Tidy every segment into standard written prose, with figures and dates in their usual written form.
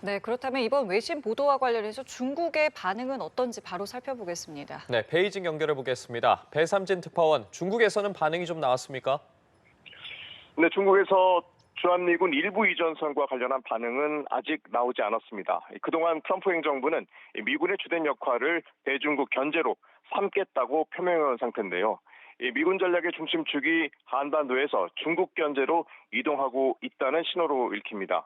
네, 그렇다면 이번 외신 보도와 관련해서 중국의 반응은 어떤지 바로 살펴보겠습니다. 네, 베이징 연결해 보겠습니다. 배삼진 특파원, 중국에서는 반응이 좀 나왔습니까? 네, 중국에서 주한미군 일부 이전선과 관련한 반응은 아직 나오지 않았습니다. 그동안 트럼프 행정부는 미군의 주된 역할을 대중국 견제로 삼겠다고 표명해온 상태인데요. 미군 전략의 중심축이 한반도에서 중국 견제로 이동하고 있다는 신호로 읽힙니다.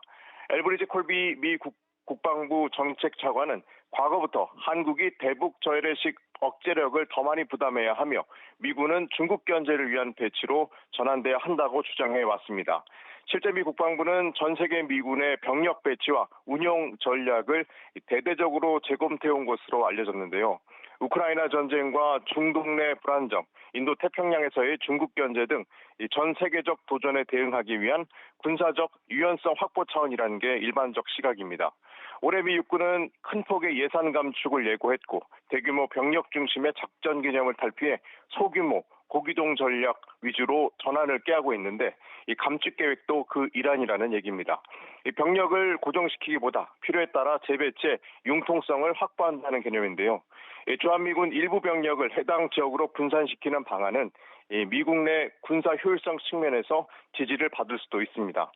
엘브리지 콜비 미 국방부 정책차관은 과거부터 한국이 대북 저해례식 억제력을 더 많이 부담해야 하며 미군은 중국 견제를 위한 배치로 전환돼야 한다고 주장해 왔습니다. 실제 미 국방부는 전 세계 미군의 병력 배치와 운용 전략을 대대적으로 재검토해온 것으로 알려졌는데요. 우크라이나 전쟁과 중동 내 불안정, 인도 태평양에서의 중국 견제 등 전 세계적 도전에 대응하기 위한 군사적 유연성 확보 차원이라는 게 일반적 시각입니다. 올해 미 육군은 큰 폭의 예산 감축을 예고했고 대규모 병력 중심의 작전 개념을 탈피해 소규모 고기동 전략 위주로 전환을 꾀하고 있는데 이 감축 계획도 그 일환이라는 얘기입니다. 이 병력을 고정시키기보다 필요에 따라 재배치의 융통성을 확보한다는 개념인데요. 주한미군 일부 병력을 해당 지역으로 분산시키는 방안은 미국 내 군사 효율성 측면에서 지지를 받을 수도 있습니다.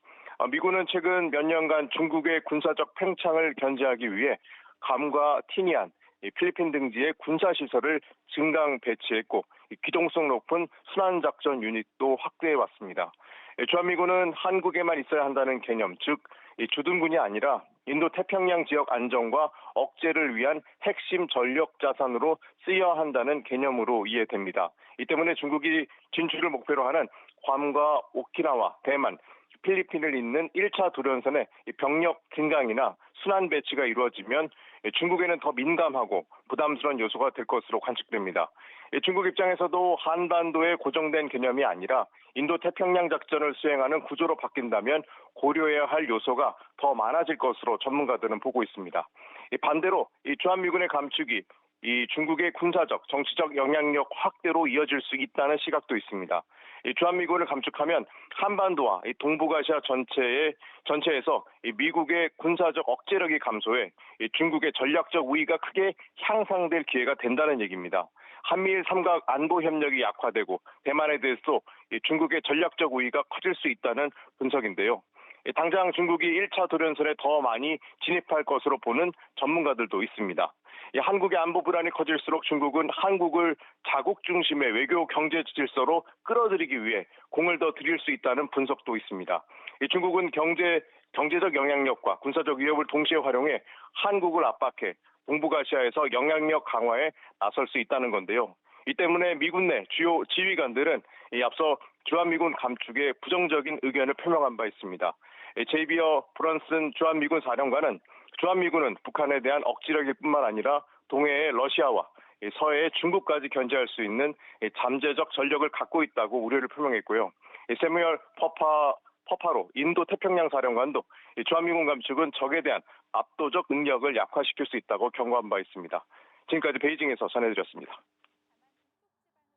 미군은 최근 몇 년간 중국의 군사적 팽창을 견제하기 위해 괌과 티니안, 필리핀 등지의 군사시설을 증강 배치했고 기동성 높은 순환작전 유닛도 확대해왔습니다. 주한미군은 한국에만 있어야 한다는 개념, 즉 주둔군이 아니라 인도 태평양 지역 안정과 억제를 위한 핵심 전력 자산으로 쓰여야 한다는 개념으로 이해됩니다. 이 때문에 중국이 진출을 목표로 하는 괌과 오키나와, 대만, 필리핀을 잇는 1차 도련선의 병력 증강이나 순환 배치가 이루어지면 중국에는 더 민감하고 부담스러운 요소가 될 것으로 관측됩니다. 중국 입장에서도 한반도의 고정된 개념이 아니라 인도 태평양 작전을 수행하는 구조로 바뀐다면 고려해야 할 요소가 더 많아질 것으로 전문가들은 보고 있습니다. 반대로 주한미군의 감축이 중국의 군사적, 정치적 영향력 확대로 이어질 수 있다는 시각도 있습니다. 주한미군을 감축하면 한반도와 동북아시아 전체에서 미국의 군사적 억제력이 감소해 중국의 전략적 우위가 크게 향상될 기회가 된다는 얘기입니다. 한미일 삼각 안보 협력이 약화되고 대만에 대해서도 중국의 전략적 우위가 커질 수 있다는 분석인데요. 당장 중국이 1차 도련선에 더 많이 진입할 것으로 보는 전문가들도 있습니다. 한국의 안보 불안이 커질수록 중국은 한국을 자국 중심의 외교 경제 질서로 끌어들이기 위해 공을 더 들일 수 있다는 분석도 있습니다. 중국은 경제적 영향력과 군사적 위협을 동시에 활용해 한국을 압박해 동북아시아에서 영향력 강화에 나설 수 있다는 건데요. 이 때문에 미군 내 주요 지휘관들은 앞서 주한미군 감축에 부정적인 의견을 표명한 바 있습니다. 제이비어 브런슨 주한미군 사령관은 주한미군은 북한에 대한 억지력일 뿐만 아니라 동해의 러시아와 서해의 중국까지 견제할 수 있는 잠재적 전력을 갖고 있다고 우려를 표명했고요. 세뮤얼 퍼파로 인도 태평양 사령관도 주한미군 감축은 적에 대한 압도적 능력을 약화시킬 수 있다고 경고한 바 있습니다. 지금까지 베이징에서 전해드렸습니다.